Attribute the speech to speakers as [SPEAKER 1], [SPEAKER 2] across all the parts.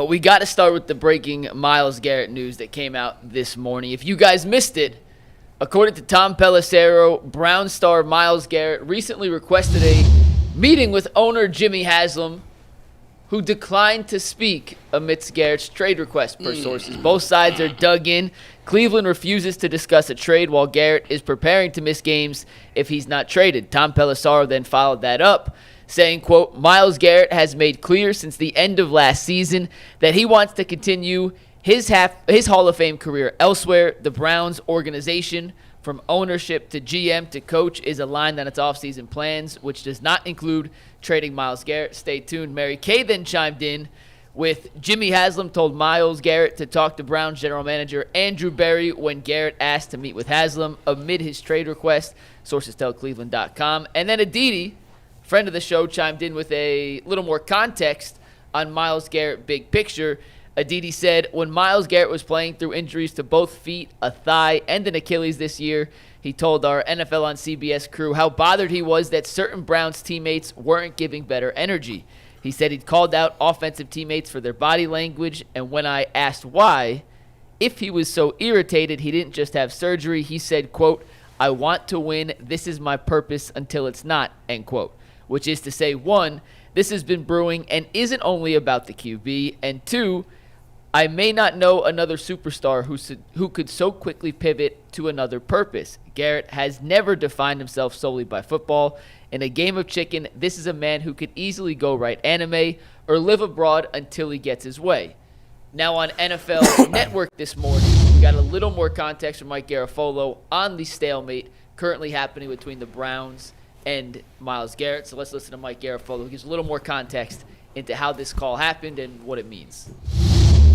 [SPEAKER 1] But we got to start with the breaking Myles Garrett news that came out this morning. If you guys missed it, according to Tom Pelissero, Browns star Myles Garrett recently requested a meeting with owner Jimmy Haslam, who declined to speak amidst Garrett's trade request, per sources. Both sides are dug in. Cleveland refuses to discuss a trade while Garrett is preparing to miss games if he's not traded. Tom Pelissero then followed that up, saying, quote, Myles Garrett has made clear since the end of last season that he wants to continue his Hall of Fame career elsewhere. The Browns organization, from ownership to GM to coach, is aligned on its offseason plans, which does not include trading Myles Garrett. Stay tuned. Mary Kay then chimed in with Jimmy Haslam told Myles Garrett to talk to Browns general manager Andrew Berry when Garrett asked to meet with Haslam amid his trade request, sources tell Cleveland.com. And then Aditi, friend of the show, chimed in with a little more context on Myles Garrett big picture. Aditi said, when Myles Garrett was playing through injuries to both feet, a thigh, and an Achilles this year, he told our NFL on CBS crew how bothered he was that certain Browns teammates weren't giving better energy. He said he'd called out offensive teammates for their body language, and when I asked why, if he was so irritated he didn't just have surgery, he said, quote, I want to win. This is my purpose until it's not, end quote. Which is to say, one, this has been brewing and isn't only about the QB, and two, I may not know another superstar who could so quickly pivot to another purpose. Garrett has never defined himself solely by football. In a game of chicken, this is a man who could easily go write anime or live abroad until he gets his way. Now on NFL Network this morning, we got a little more context from Mike Garafolo on the stalemate currently happening between the Browns and Myles Garrett. So let's listen to Mike Garafolo, who gives a little more context into how this call happened and what it means.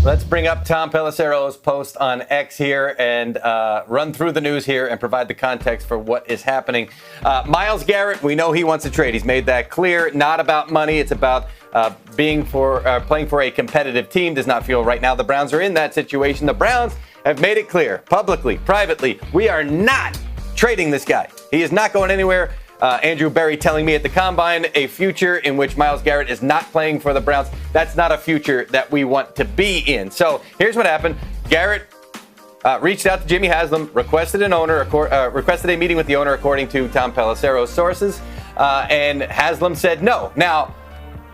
[SPEAKER 2] Let's bring up Tom Pelissero's post on X here and run through the news here and provide the context for what is happening. Myles Garrett, we know he wants a trade. He's made that clear. Not about money. It's about playing for a competitive team. Does not feel right now the Browns are in that situation. The Browns have made it clear, publicly, privately, we are not trading this guy. He is not going anywhere. Andrew Berry telling me at the Combine, a future in which Myles Garrett is not playing for the Browns. That's not a future that we want to be in. So here's what happened. Garrett reached out to Jimmy Haslam, requested a meeting with the owner, according to Tom Pelissero's sources, and Haslam said no. Now,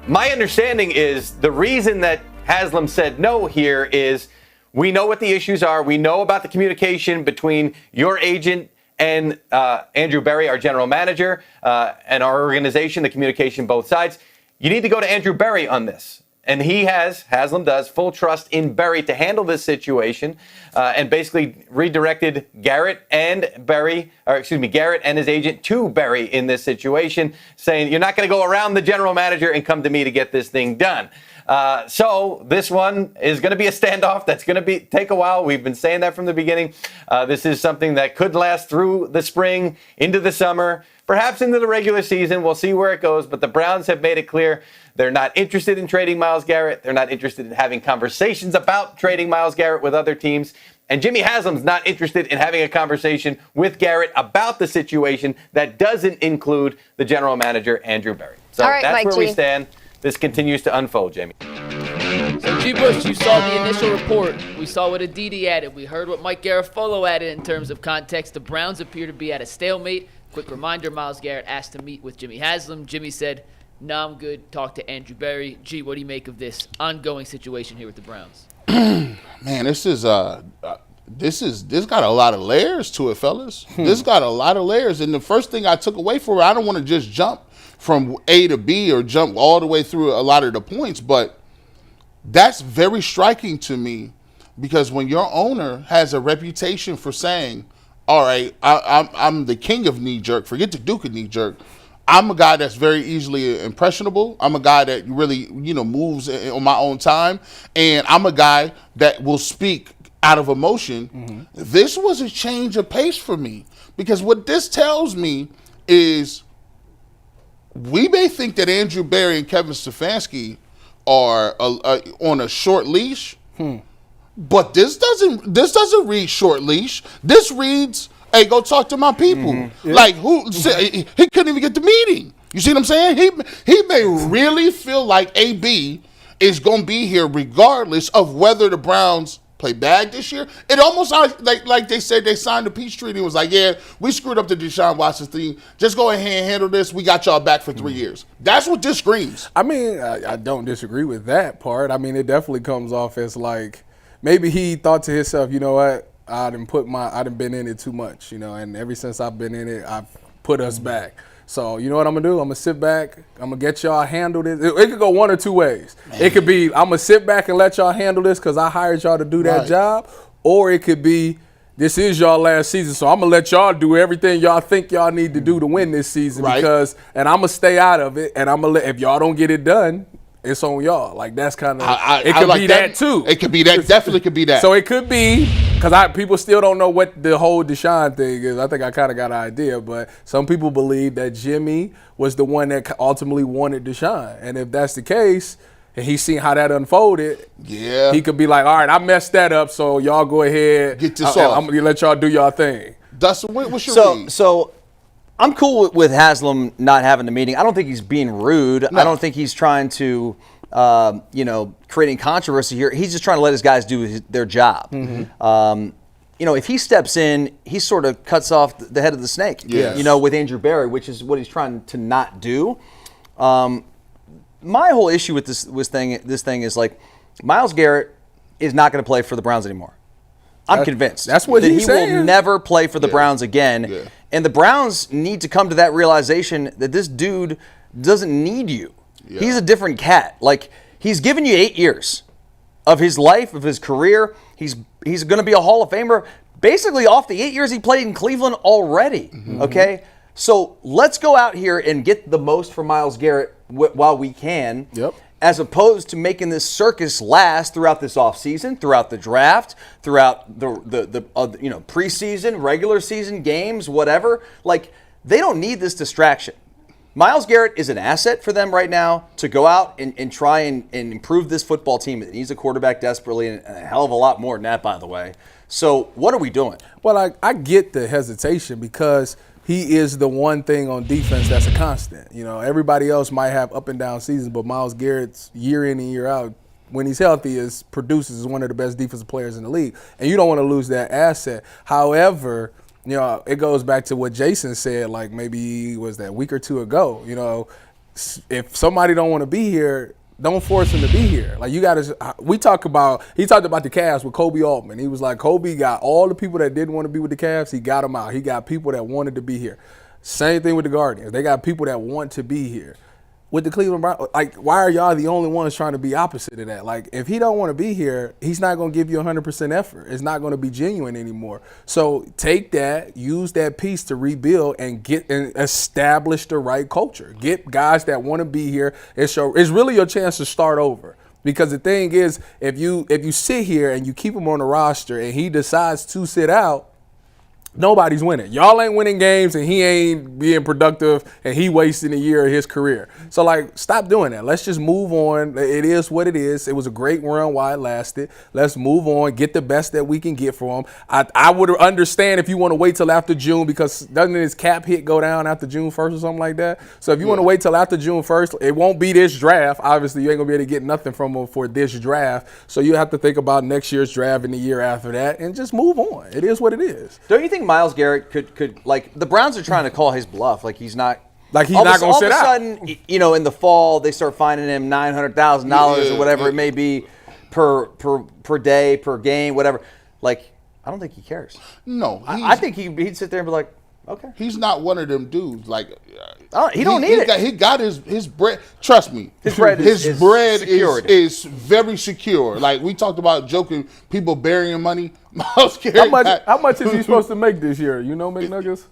[SPEAKER 2] my understanding is the reason that Haslam said no here is we know what the issues are. We know about the communication between your agent and Andrew Berry, our general manager, and our organization, the communication both sides. You need to go to Andrew Berry on this. And Haslam does, full trust in Berry to handle this situation, and basically redirected Garrett and his agent to Berry in this situation, saying, you're not going to go around the general manager and come to me to get this thing done. So this one is going to be a standoff that's going to take a while. We've been saying that from the beginning. This is something that could last through the spring, into the summer, perhaps into the regular season. We'll see where it goes. But the Browns have made it clear they're not interested in trading Myles Garrett. They're not interested in having conversations about trading Myles Garrett with other teams. And Jimmy Haslam's not interested in having a conversation with Garrett about the situation that doesn't include the general manager, Andrew Berry. So that's Mike where we stand. This continues to unfold, Jamie.
[SPEAKER 1] So, G. Bush, you saw the initial report. We saw what Aditi added. We heard what Mike Garafolo added in terms of context. The Browns appear to be at a stalemate. Quick reminder, Myles Garrett asked to meet with Jimmy Haslam. Jimmy said, no, I'm good. Talk to Andrew Berry. G, what do you make of this ongoing situation here with the Browns?
[SPEAKER 3] Man, this got a lot of layers to it, fellas. This got a lot of layers. And the first thing I took away from it, I don't want to just jump from A to B or jump all the way through a lot of the points, but that's very striking to me because when your owner has a reputation for saying, all right, I'm the king of knee-jerk, forget the Duke of knee-jerk, I'm a guy that's very easily impressionable. I'm a guy that really, moves on my own time, and I'm a guy that will speak out of emotion. Mm-hmm. This was a change of pace for me because what this tells me is we may think that Andrew Berry and Kevin Stefanski are on a short leash, but this doesn't read short leash. This reads, hey, go talk to my people. Mm-hmm. Yeah. Like he couldn't even get the meeting. You see what I'm saying? He may really feel like AB is going to be here regardless of whether the Browns play bad this year. It almost like they said they signed the peace treaty and was like, yeah, we screwed up the Deshaun Watson thing. Just go ahead and handle this. We got y'all back for 3 years. That's what this screams.
[SPEAKER 4] I mean, I don't disagree with that part. I mean, it definitely comes off as like maybe he thought to himself, you know what, I done been in it too much, and ever since I've been in it, I've put us back. So you know what I'm gonna do? I'm gonna sit back. I'm gonna get y'all handle this. It could go one or two ways. Man. It could be I'm gonna sit back and let y'all handle this because I hired y'all to do that job, or it could be this is y'all last season, so I'm gonna let y'all do everything y'all think y'all need to do to win this season and I'm gonna stay out of it, and I'm gonna if y'all don't get it done, it's on y'all. Like that's kind of it could be that too.
[SPEAKER 3] It could be that. Definitely could be that.
[SPEAKER 4] So it could be because people still don't know what the whole Deshaun thing is. I think I kind of got an idea, but some people believe that Jimmy was the one that ultimately wanted Deshaun, and if that's the case, and he's seen how that unfolded, he could be like, all right, I messed that up, so y'all go ahead.
[SPEAKER 3] Get this off.
[SPEAKER 4] I'm gonna let y'all do y'all thing.
[SPEAKER 3] Dustin, what's your read?
[SPEAKER 5] So I'm cool with Haslam not having the meeting. I don't think he's being rude. No. I don't think he's trying to, creating controversy here. He's just trying to let his guys do their job. Mm-hmm. If he steps in, he sort of cuts off the head of the snake.
[SPEAKER 3] Yes.
[SPEAKER 5] With Andrew Berry, which is what he's trying to not do. My whole issue with this thing is like Myles Garrett is not going to play for the Browns anymore. I'm convinced.
[SPEAKER 4] That's what he's saying.
[SPEAKER 5] He will never play for the Browns again. Yeah. And the Browns need to come to that realization that this dude doesn't need you. Yeah. He's a different cat. Like, he's given you 8 years of his life, of his career. He's going to be a Hall of Famer basically off the 8 years he played in Cleveland already. Mm-hmm. Okay? So let's go out here and get the most from Myles Garrett while we can.
[SPEAKER 4] Yep.
[SPEAKER 5] As opposed to making this circus last throughout this offseason, throughout the draft, throughout the preseason, regular season games, whatever. Like, they don't need this distraction. Myles Garrett is an asset for them right now to go out and try and improve this football team. It needs a quarterback desperately, and a hell of a lot more than that, by the way. So what are we doing?
[SPEAKER 4] Well, I get the hesitation because he is the one thing on defense that's a constant. Everybody else might have up and down seasons, but Myles Garrett's year in and year out, when he's healthy, produces as one of the best defensive players in the league. And you don't want to lose that asset. However, it goes back to what Jason said, like maybe was that a week or two ago. If somebody don't want to be here, don't force him to be here. Like, you got to. He talked about the Cavs with Kobe Altman. He was like, Kobe got all the people that didn't want to be with the Cavs. He got them out. He got people that wanted to be here. Same thing with the Guardians. They got people that want to be here. With the Cleveland Browns, like, why are y'all the only ones trying to be opposite of that? Like, if he don't want to be here, he's not going to give you 100% effort. It's not going to be genuine anymore. So take that, use that piece to rebuild and get and establish the right culture. Get guys that want to be here. It's really your chance to start over. Because the thing is, if you sit here and you keep him on the roster and he decides to sit out, nobody's winning. Y'all ain't winning games, and he ain't being productive, and he wasting a year of his career. So, like, stop doing that. Let's just move on. It is what it is. It was a great run while it lasted. Let's move on, get the best that we can get for him. I would understand if you want to wait till after June, because doesn't his cap hit go down after June 1st or something like that? So if you want to wait till after June 1st, it won't be this draft. Obviously, you ain't going to be able to get nothing from him for this draft. So you have to think about next year's draft and the year after that and just move on. It is what it is.
[SPEAKER 5] Don't you think Myles Garrett could like, the Browns are trying to call his bluff, like he's not
[SPEAKER 4] going to sit out. All of a
[SPEAKER 5] sudden, in the fall they start finding him $900,000 or whatever it may be per day, per game, whatever. Like, I don't think he cares.
[SPEAKER 3] No,
[SPEAKER 5] I think he'd sit there and be like, okay.
[SPEAKER 3] He's not one of them dudes. Like,
[SPEAKER 5] he don't need it.
[SPEAKER 3] He got his bread. Trust me,
[SPEAKER 5] his bread is
[SPEAKER 3] very secure. Like, we talked about joking, people burying money. Myles Garrett.
[SPEAKER 4] How much is he supposed to make this year? McNuggets?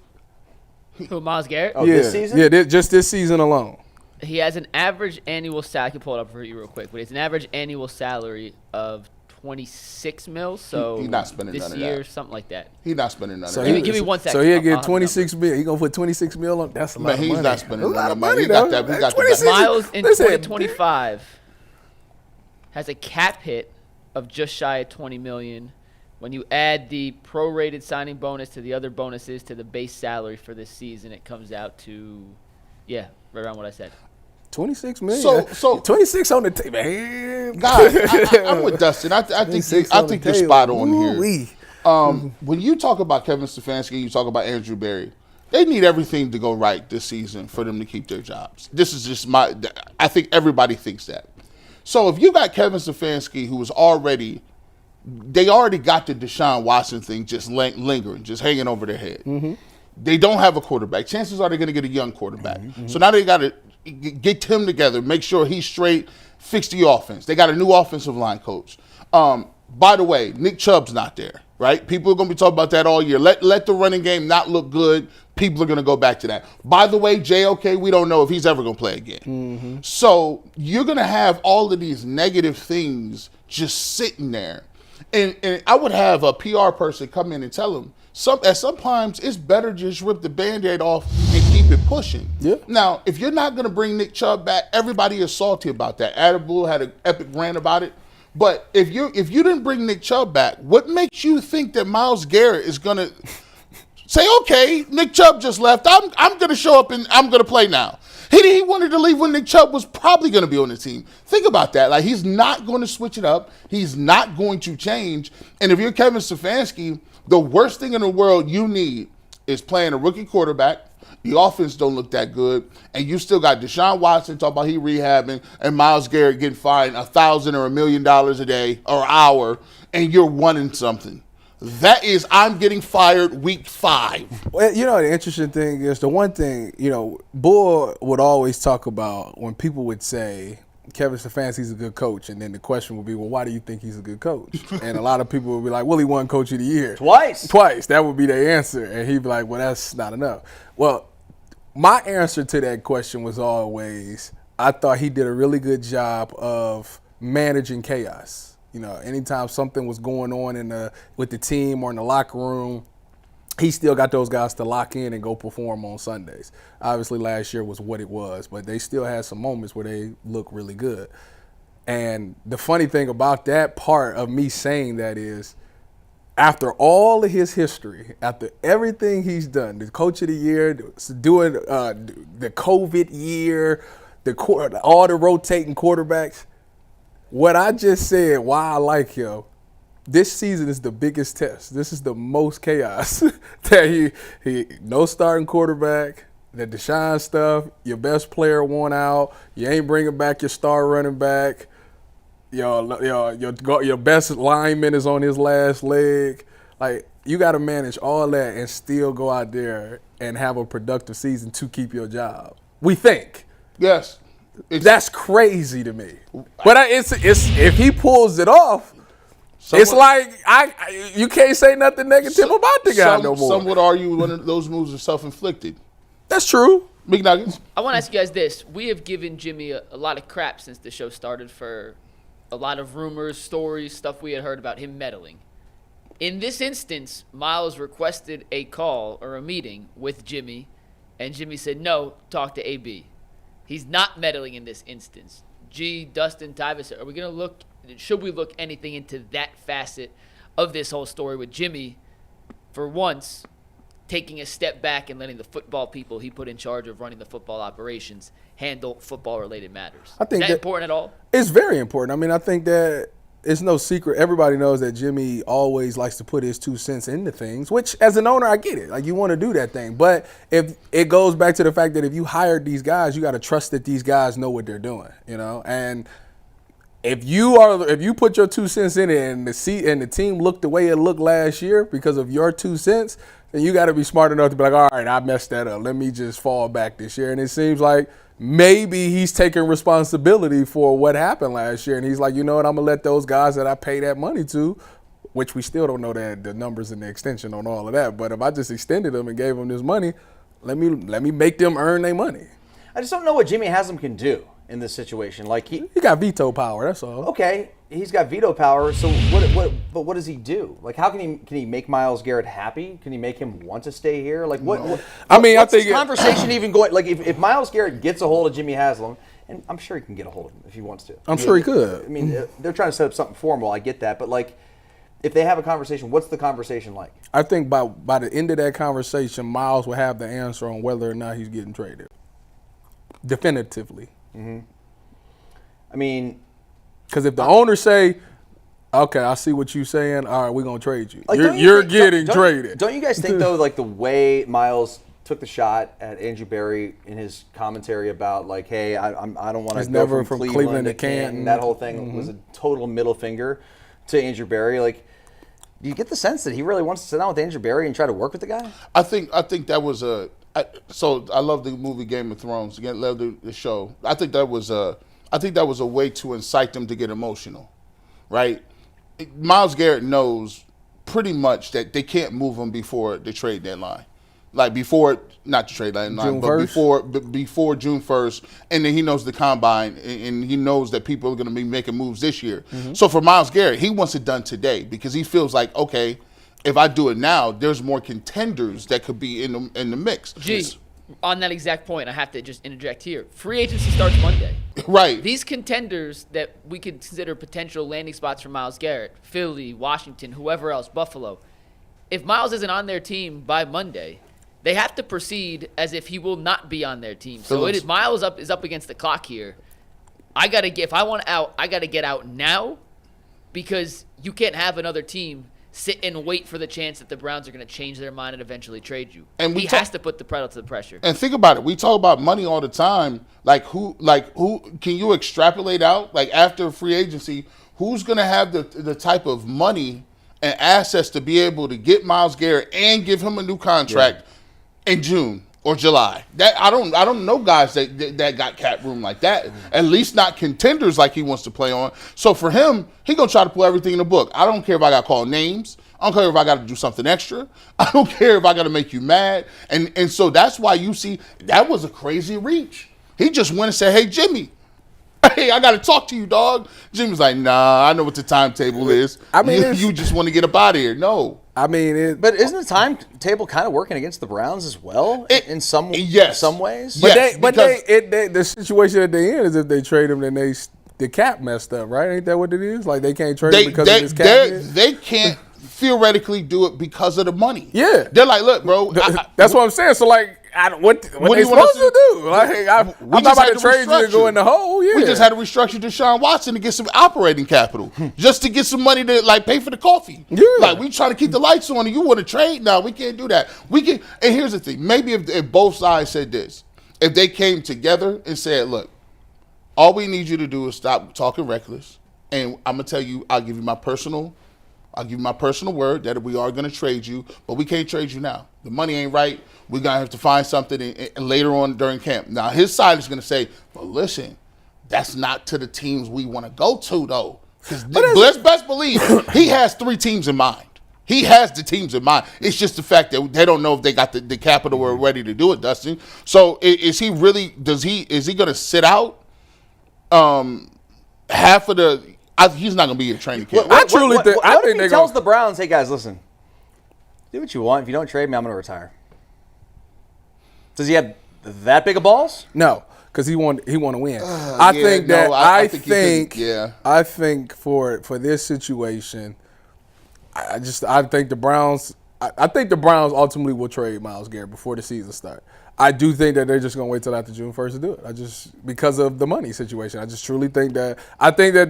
[SPEAKER 1] Who, Myles Garrett?
[SPEAKER 5] Oh, this season?
[SPEAKER 4] Yeah, just this season alone.
[SPEAKER 1] He has an average annual salary. I can pull it up for you real quick, but it's an average annual salary of $26 million. So
[SPEAKER 3] he's not spending
[SPEAKER 1] this
[SPEAKER 3] none of
[SPEAKER 1] year,
[SPEAKER 3] that.
[SPEAKER 1] Something like that.
[SPEAKER 3] He's not spending none of
[SPEAKER 1] So
[SPEAKER 3] that.
[SPEAKER 1] give me 1 second.
[SPEAKER 4] So he'll get $26 million. He gonna put $26 million on. That's a lot of money.
[SPEAKER 3] He's not spending none of
[SPEAKER 4] money.
[SPEAKER 3] We got that.
[SPEAKER 1] Myles in 2025 has a cap hit of just shy of $20 million. When you add the prorated signing bonus to the other bonuses to the base salary for this season, it comes out to, right around what I said.
[SPEAKER 4] $26 million.
[SPEAKER 3] So
[SPEAKER 4] 26 on the table, man.
[SPEAKER 3] Guys, I'm with Dustin. I think you're spot on here. When you talk about Kevin Stefanski, you talk about Andrew Berry, they need everything to go right this season for them to keep their jobs. This is just I think everybody thinks that. So if you got Kevin Stefanski, who was they already got the Deshaun Watson thing just lingering, just hanging over their head. Mm-hmm. They don't have a quarterback. Chances are they're going to get a young quarterback. Mm-hmm. So now they got to get Tim together, make sure he's straight, fix the offense. They got a new offensive line coach. By the way, Nick Chubb's not there, right? People are going to be talking about that all year. Let the running game not look good. People are going to go back to that. By the way, JOK, we don't know if he's ever going to play again. Mm-hmm. So you're going to have all of these negative things just sitting there. And I would have a PR person come in and tell them, sometimes it's better to just rip the Band-Aid off and keep it pushing. Yeah. Now, if you're not going to bring Nick Chubb back, everybody is salty about that. Adabul had an epic rant about it. But if you didn't bring Nick Chubb back, what makes you think that Myles Garrett is going to say, okay, Nick Chubb just left, I'm going to show up and I'm going to play now? He wanted to leave when Nick Chubb was probably going to be on the team. Think about that. Like, he's not going to switch it up. He's not going to change. And if you're Kevin Stefanski, the worst thing in the world you need is playing a rookie quarterback. The offense don't look that good. And you still got Deshaun Watson talking about he rehabbing and Myles Garrett getting fined $1,000 or $1 million a day or hour, and you're wanting something. That is, I'm getting fired week 5.
[SPEAKER 4] Well, the interesting thing is the one thing, Bull would always talk about when people would say Kevin Stefanski's a good coach, and then the question would be, well, why do you think he's a good coach? And a lot of people would be like, well, he won Coach of the Year.
[SPEAKER 5] Twice.
[SPEAKER 4] That would be their answer. And he'd be like, well, that's not enough. Well, my answer to that question was always, I thought he did a really good job of managing chaos. Anytime something was going on with the team or in the locker room, he still got those guys to lock in and go perform on Sundays. Obviously, last year was what it was, but they still had some moments where they look really good. And the funny thing about that part of me saying that is, after all of his history, after everything he's done, the Coach of the Year, doing the COVID year, all the rotating quarterbacks, what I just said, why I like him, this season is the biggest test. This is the most chaos. That he no starting quarterback, the Deshaun stuff, your best player won out, you ain't bringing back your star running back, your best lineman is on his last leg. Like, you got to manage all that and still go out there and have a productive season to keep your job. We think.
[SPEAKER 3] Yes.
[SPEAKER 4] That's crazy to me. But it's if he pulls it off, it's like you can't say nothing negative about the guy no more.
[SPEAKER 3] Some would argue one of those moves are self-inflicted.
[SPEAKER 4] That's true.
[SPEAKER 3] Big Nuggets.
[SPEAKER 1] I want to ask you guys this. We have given Jimmy a lot of crap since the show started for a lot of rumors, stories, stuff we had heard about him meddling. In this instance, Myles requested a call or a meeting with Jimmy, and Jimmy said, no, talk to AB. He's not meddling in this instance. Dustin, Tyvis, should we look anything into that facet of this whole story with Jimmy, for once, taking a step back and letting the football people he put in charge of running the football operations handle football-related matters?
[SPEAKER 4] I think
[SPEAKER 1] is that important at all?
[SPEAKER 4] It's very important. I mean, I think that it's no secret. Everybody knows that Jimmy always likes to put his 2 cents into things, which as an owner, I get it. Like, you want to do that thing. But if it goes back to the fact that if you hired these guys, you got to trust that these guys know what they're doing, And if you put your 2 cents in it and the team looked the way it looked last year because of your 2 cents, then you got to be smart enough to be like, all right, I messed that up. Let me just fall back this year. And it seems like maybe he's taking responsibility for what happened last year. And he's like, you know what, I'm going to let those guys that I pay that money to, which we still don't know the numbers and the extension on all of that. But if I just extended them and gave them this money, let me make them earn their money.
[SPEAKER 5] I just don't know what Jimmy Haslam can do in this situation. Like he
[SPEAKER 4] got veto power, that's all.
[SPEAKER 5] Okay, he's got veto power, so what does he do? Like, how can he make Myles Garrett happy? Can he make him want to stay here? Like, what's
[SPEAKER 4] I think
[SPEAKER 5] this conversation even going? Like, if Myles Garrett gets a hold of Jimmy Haslam, and I'm sure he can get a hold of him if he wants to.
[SPEAKER 4] I'm sure he could.
[SPEAKER 5] I mean, they're trying to set up something formal. I get that, but like, if they have a conversation, what's the conversation like?
[SPEAKER 4] I think by the end of that conversation, Myles will have the answer on whether or not he's getting traded. Definitively.
[SPEAKER 5] I mean,
[SPEAKER 4] because if the owners say, okay, I see what you're saying. All right, we're going to trade you.
[SPEAKER 5] like,
[SPEAKER 4] You're getting traded.
[SPEAKER 5] Don't you guys think, though, like the way Myles took the shot at Andrew Berry in his commentary about, like, hey, I don't want to go
[SPEAKER 4] never
[SPEAKER 5] from
[SPEAKER 4] from
[SPEAKER 5] Cleveland to
[SPEAKER 4] Canton.
[SPEAKER 5] Canton. That whole thing was a total middle finger to Andrew Berry. Like, do you get the sense that he really wants to sit down with Andrew Berry and try to work with the guy?
[SPEAKER 3] I think that was so I love the movie Game of Thrones. Again, love the show. I think that was a way to incite them to get emotional, right? Myles Garrett knows pretty much that they can't move him before the trade deadline, like before, not the trade deadline, but before June 1st, and then he knows the combine, and he knows that people are going to be making moves this year. So for Myles Garrett, he wants it done today because he feels like, okay, if I do it now, there's more contenders that could be in the mix.
[SPEAKER 1] On that exact point, I have to just interject here. Free agency starts Monday.
[SPEAKER 3] Right.
[SPEAKER 1] These contenders that we could consider potential landing spots for Myles Garrett, Philly, Washington, whoever else, Buffalo. If Myles isn't on their team by Monday, they have to proceed as if he will not be on their team. So Myles is up against the clock here. If I want out, I got to get out now because you can't have another team sit and wait for the chance that the Browns are going to change their mind and eventually trade you. And he has to put the pedal to the pressure.
[SPEAKER 3] And think about it. We talk about money all the time. Like who can you extrapolate out? Like after free agency, who's going to have the type of money and assets to be able to get Myles Garrett and give him a new contract in June or July? That I don't know guys that got cap room like that. At least not contenders like he wants to play on. So for him, he gonna try to pull everything in the book. I don't care if I got to call names. I don't care if I got to do something extra. I don't care if I got to make you mad. And so that's why you see that was a crazy reach. He just went and said, "Hey Jimmy, hey, I got to talk to you, dog." Jimmy's like, "Nah, I know what the timetable is. I mean, you just want to get up out of here." No.
[SPEAKER 4] I mean,
[SPEAKER 5] but isn't the timetable kind of working against the Browns as well in some ways?
[SPEAKER 4] But the situation at the end is if they trade him, then the cap messed up, right? Ain't that what it is? Like they can't trade him because of his cap hit?
[SPEAKER 3] They can't theoretically do it because of the money.
[SPEAKER 4] Yeah,
[SPEAKER 3] they're like, look, bro.
[SPEAKER 4] That's what I'm saying. So like, what they supposed to do? Like, I'm not about to trade you and go in the hole. Yeah,
[SPEAKER 3] we just had to restructure Deshaun Watson to get some operating capital, just to get some money to like pay for the coffee. Yeah, like we trying to keep the lights on, and you want to trade? No, we can't do that. We can. And here's the thing: maybe if both sides said this, if they came together and said, look, all we need you to do is stop talking reckless, and I'm gonna tell you, I'll give you my personal word that we are going to trade you, but we can't trade you now. The money ain't right. We're going to have to find something and later on during camp. Now, his side is going to say, but listen, that's not to the teams we want to go to, though. Because let's best believe he has 3 teams in mind. He has the teams in mind. It's just the fact that they don't know if they got the capital or ready to do it, Dustin. So is he going to sit out half of the – he's not going to be in training camp.
[SPEAKER 5] I think he tells the Browns, hey, guys, listen, do what you want. If you don't trade me, I'm going to retire. Does he have that big of balls?
[SPEAKER 4] No, because he want to win. I think for this situation, I think the Browns ultimately will trade Myles Garrett before the season starts. I do think that they're just going to wait till after June 1st to do it. Because of the money situation. I just truly think that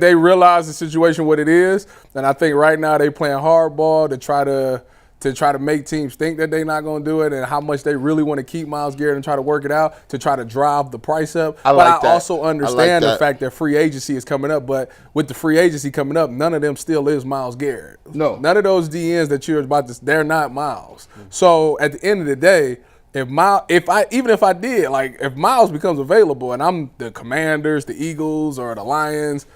[SPEAKER 4] they realize the situation what it is, and I think right now they playing hardball to try to make teams think that they're not going to do it, and how much they really want to keep Myles Garrett and try to work it out to try to drive the price up. I also understand the fact that free agency is coming up, but with the free agency coming up, none of them still is Myles Garrett.
[SPEAKER 3] No.
[SPEAKER 4] None of those DNs that you're about to, they're not Myles. So at the end of the day, if Myles becomes available and I'm the Commanders, the Eagles, or the Lions,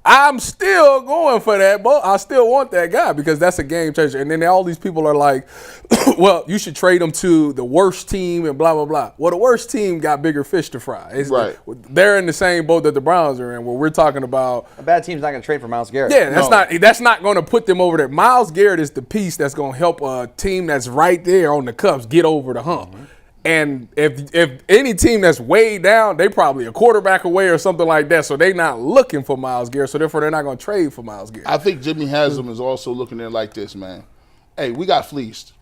[SPEAKER 4] I'm still going for that, but I still want that guy because that's a game changer. And then all these people are like, well, you should trade him to the worst team and blah, blah, blah. Well, the worst team got bigger fish to fry.
[SPEAKER 3] Right.
[SPEAKER 4] They're in the same boat that the Browns are in, where we're talking about.
[SPEAKER 5] A bad team's not going to trade for Myles Garrett.
[SPEAKER 4] Yeah, that's not going to put them over there. Myles Garrett is the piece that's going to help a team that's right there on the cusp get over the hump. Mm-hmm. And if any team that's way down, they probably a quarterback away or something like that. So they're not looking for Myles Garrett. So therefore, they're not going to trade for Myles Garrett.
[SPEAKER 3] I think Jimmy Haslam is also looking at it like this, man. Hey, we got fleeced.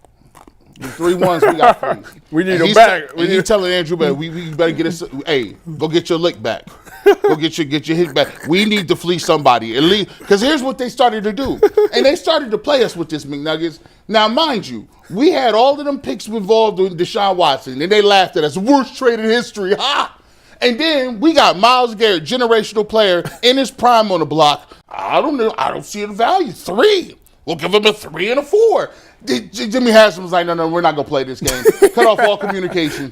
[SPEAKER 3] The 3-1s, we got fleeced.
[SPEAKER 4] We need them back.
[SPEAKER 3] He's telling Andrew, we better get us. Hey, go get your lick back. Go get your hit back. We need to fleece somebody. At least, because here's what they started to do. And they started to play us with this McNuggets. Now, mind you, we had all of them picks involved with Deshaun Watson, and they laughed at us. Worst trade in history. Ha! And then we got Myles Garrett, generational player, in his prime on the block. I don't know. I don't see the value. 3. We'll give him a 3 and a 4. Jimmy Haslam was like, no, we're not going to play this game. Cut off all communication.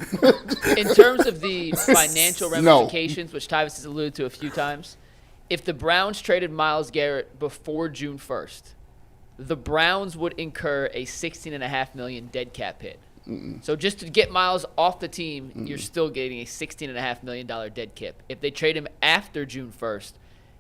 [SPEAKER 1] In terms of the financial ramifications, which Tyvis has alluded to a few times, if the Browns traded Myles Garrett before June 1st, the Browns would incur a $16.5 million dead cap hit. So just to get Myles off the team, you're still getting a $16.5 million dead cap. If they trade him after June 1st,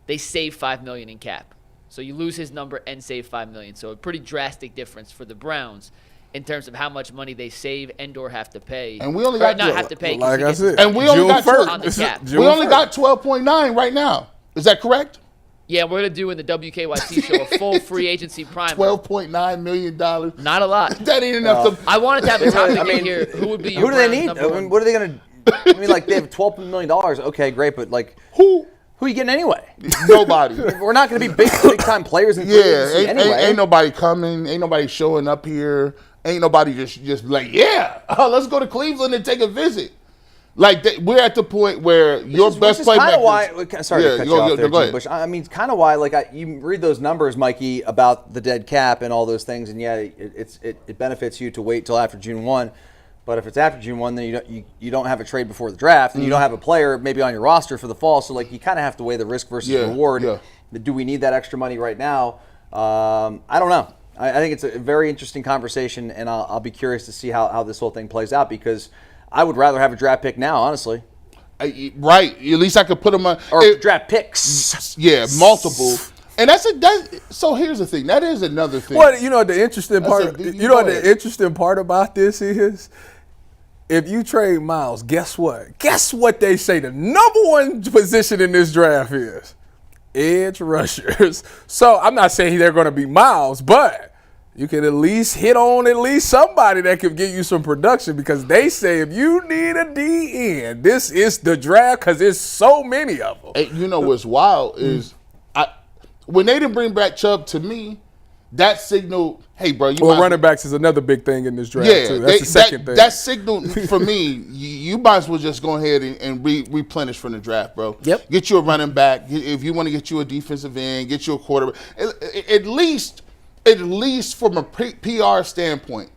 [SPEAKER 1] they save $5 million in cap. So you lose his number and save $5 million. So a pretty drastic difference for the Browns in terms of how much money they save and/or have to pay.
[SPEAKER 3] And we only got
[SPEAKER 1] not have to pay.
[SPEAKER 4] Like I said,
[SPEAKER 3] and we only got
[SPEAKER 1] on the cap.
[SPEAKER 3] We only got 12.9 right now. Is that correct?
[SPEAKER 1] Yeah, we're gonna do in the WKYC show a full free agency primer.
[SPEAKER 3] $12.9 million.
[SPEAKER 1] Not a lot.
[SPEAKER 3] That ain't enough to.
[SPEAKER 1] I wanted to have a topic in here. Who would be your
[SPEAKER 5] Who do they
[SPEAKER 1] Browns
[SPEAKER 5] need?
[SPEAKER 1] number one?
[SPEAKER 5] What are they going to? I mean, like they have $12 million. Okay, great, but like
[SPEAKER 3] Who?
[SPEAKER 5] are you getting anyway?
[SPEAKER 3] Nobody.
[SPEAKER 5] We're not going to be big time players in free agency anyway.
[SPEAKER 3] Ain't nobody coming. Ain't nobody showing up here. Ain't nobody just like, let's go to Cleveland and take a visit. Like we're at the point where your best playmaker.
[SPEAKER 5] Kind of why. Sorry to cut you off there,
[SPEAKER 3] go ahead.
[SPEAKER 5] Bush. I mean, kind of why. Like you read those numbers, Mikey, about the dead cap and all those things, and yeah, it benefits you to wait till after June 1. But if it's after June 1, then you don't have a trade before the draft, and you don't have a player maybe on your roster for the fall. So like you kind of have to weigh the risk versus reward.
[SPEAKER 3] Yeah.
[SPEAKER 5] Do we need that extra money right now? I don't know. I think it's a very interesting conversation, and I'll be curious to see how this whole thing plays out because I would rather have a draft pick now, honestly.
[SPEAKER 3] Right. At least I could put them on.
[SPEAKER 5] Or draft picks.
[SPEAKER 3] Yeah, multiple. And so here's the thing. That is another thing.
[SPEAKER 4] Well, the interesting part. The interesting part about this is, if you trade Myles, guess what? Guess what they say the number one position in this draft is? Edge rushers. So I'm not saying they're going to be Myles, but you can at least hit on at least somebody that could give you some production because they say if you need a DN, this is the draft because there's so many of them.
[SPEAKER 3] You know what's wild is when they didn't bring back Chubb, to me, that signaled, hey, bro.
[SPEAKER 4] Running backs is another big thing in this draft, too. That's the second thing.
[SPEAKER 3] That signal, for me, you might as well just go ahead and replenish from the draft, bro.
[SPEAKER 1] Yep.
[SPEAKER 3] Get you a running back. If you want to get you a defensive end, get you a quarterback. At least from a PR standpoint,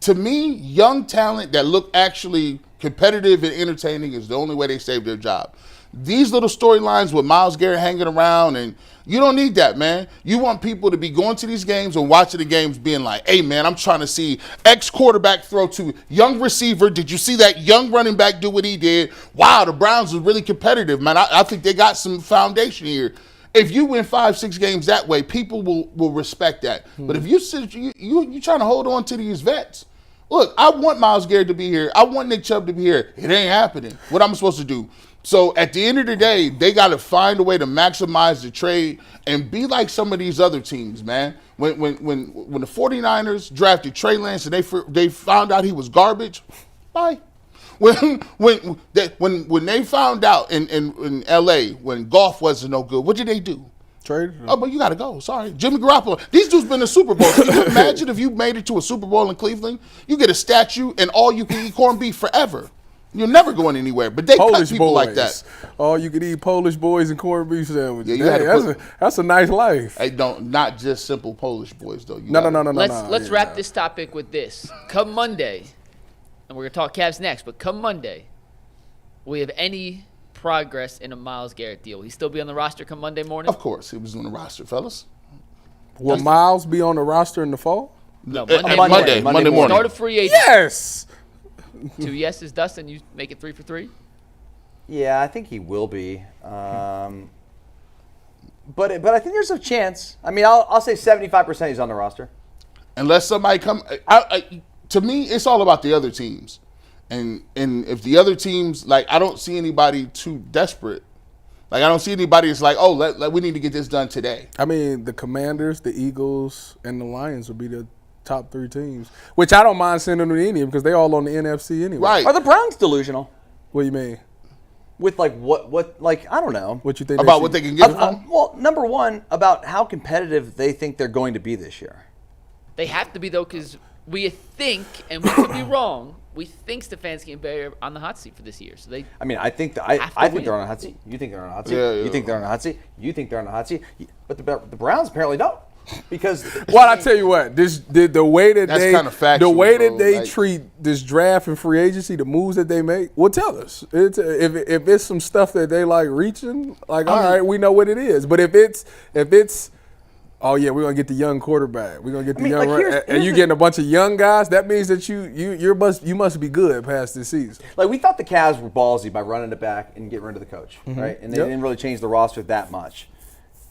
[SPEAKER 3] to me, young talent that look actually competitive and entertaining is the only way they save their job. These little storylines with Myles Garrett hanging around, and you don't need that, man. You want people to be going to these games and watching the games being like, hey, man, I'm trying to see X quarterback throw to young receiver. Did you see that young running back do what he did? Wow, the Browns are really competitive, man. I think they got some foundation here. If you win 5-6 games that way, people will respect that. But if you trying to hold on to these vets, look, I want Myles Garrett to be here. I want Nick Chubb to be here. It ain't happening. What am I supposed to do? So at the end of the day, they got to find a way to maximize the trade and be like some of these other teams, man. When the 49ers drafted Trey Lance and they found out he was garbage, bye. When they found out in LA when Goff wasn't no good, what did they do?
[SPEAKER 4] Trade?
[SPEAKER 3] Oh, but you got to go. Sorry. Jimmy Garoppolo. These dudes been to Super Bowl. Can you imagine if you made it to a Super Bowl in Cleveland? You get a statue and all you can eat corned beef forever. You're never going anywhere. But they cut people like that.
[SPEAKER 4] Oh, you could eat Polish boys and corned beef sandwiches.
[SPEAKER 3] Yeah,
[SPEAKER 4] that's a nice life.
[SPEAKER 3] Hey, not just simple Polish boys, though.
[SPEAKER 4] No.
[SPEAKER 1] Let's wrap this topic with this. Come Monday, and we're going to talk Cavs next, but come Monday, will we have any progress in a Myles Garrett deal? Will he still be on the roster come Monday morning?
[SPEAKER 3] Of course. He was on the roster, fellas.
[SPEAKER 4] Will Myles be on the roster in the fall?
[SPEAKER 1] No,
[SPEAKER 3] Monday morning.
[SPEAKER 1] Start a free agent.
[SPEAKER 4] Yes!
[SPEAKER 1] 2 yeses, Dustin. You make it 3 for 3?
[SPEAKER 5] Yeah, I think he will be. But I think there's a chance. I mean, I'll say 75% he's on the roster.
[SPEAKER 3] Unless somebody come, to me, it's all about the other teams, and if the other teams, like, I don't see anybody too desperate. Like, I don't see anybody that's like, oh, we need to get this done today.
[SPEAKER 4] I mean, the Commanders, the Eagles, and the Lions would be the top 3 teams, which I don't mind sending them to any because they all on the NFC anyway.
[SPEAKER 3] Right.
[SPEAKER 5] Are the Browns delusional?
[SPEAKER 4] What do you mean?
[SPEAKER 5] with like what like I don't know
[SPEAKER 4] What you think
[SPEAKER 3] About what they can get from?
[SPEAKER 5] well, number one, about how competitive they think they're going to be this year.
[SPEAKER 1] They have to be, though, because we think, and we could be wrong, we think Stefanski and Barry are on the hot seat for this year. So they.
[SPEAKER 5] I mean, I think
[SPEAKER 1] have to
[SPEAKER 5] I think
[SPEAKER 1] win.
[SPEAKER 5] they're on a hot seat. You think they're on a hot seat.
[SPEAKER 3] Yeah,
[SPEAKER 5] You think they're on a hot seat. You think they're on a hot seat. But the Browns apparently don't, because
[SPEAKER 4] Well, I tell you what, the way that
[SPEAKER 3] That's
[SPEAKER 4] they
[SPEAKER 3] kinda factual,
[SPEAKER 4] the way that
[SPEAKER 3] bro.
[SPEAKER 4] they
[SPEAKER 3] Like-
[SPEAKER 4] treat this draft and free agency, the moves that they make, will tell us. If it's some stuff that they like reaching, like all right, we know what it is. But if it's oh yeah, we're gonna get the young quarterback, we're gonna get the
[SPEAKER 5] mean,
[SPEAKER 4] young,
[SPEAKER 5] like, here's
[SPEAKER 4] and you
[SPEAKER 5] the-
[SPEAKER 4] getting a bunch of young guys, that means that you must be good past this season.
[SPEAKER 5] like we thought the Cavs were ballsy by running it back and getting rid of the coach, right? And they
[SPEAKER 4] Yep.
[SPEAKER 5] didn't really change the roster that much,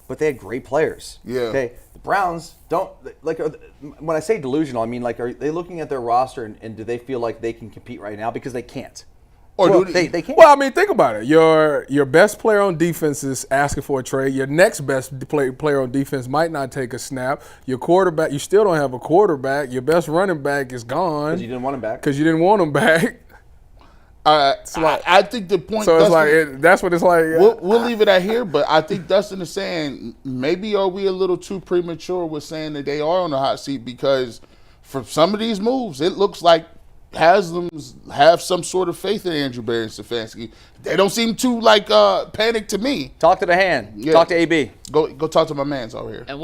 [SPEAKER 5] but they had great players.
[SPEAKER 3] Yeah.
[SPEAKER 5] Okay. The Browns don't like. When I say delusional, I mean like, are they looking at their roster and do they feel like they can compete right now? Because they can't.
[SPEAKER 3] Or
[SPEAKER 5] Well,
[SPEAKER 3] do
[SPEAKER 5] they can't.
[SPEAKER 4] Well, I mean, think about it. Your best player on defense is asking for a trade. Your next best player on defense might not take a snap. Your quarterback, you still don't have a quarterback. Your best running back is gone
[SPEAKER 5] Because you didn't want him back.
[SPEAKER 4] because you didn't want him back.
[SPEAKER 3] I think the point.
[SPEAKER 4] So it's
[SPEAKER 3] Dustin-
[SPEAKER 4] like that's what it's like.
[SPEAKER 3] We'll leave it at here, but I think Dustin is saying maybe are we a little too premature with saying that they are on the hot seat, because for some of these moves, it looks like Haslam's have some sort of faith in Andrew Barry and Stefanski. They don't seem too panicked to me.
[SPEAKER 5] Talk to the hand.
[SPEAKER 3] Yeah.
[SPEAKER 5] Talk to AB.
[SPEAKER 3] Go talk to my man's over here.
[SPEAKER 1] And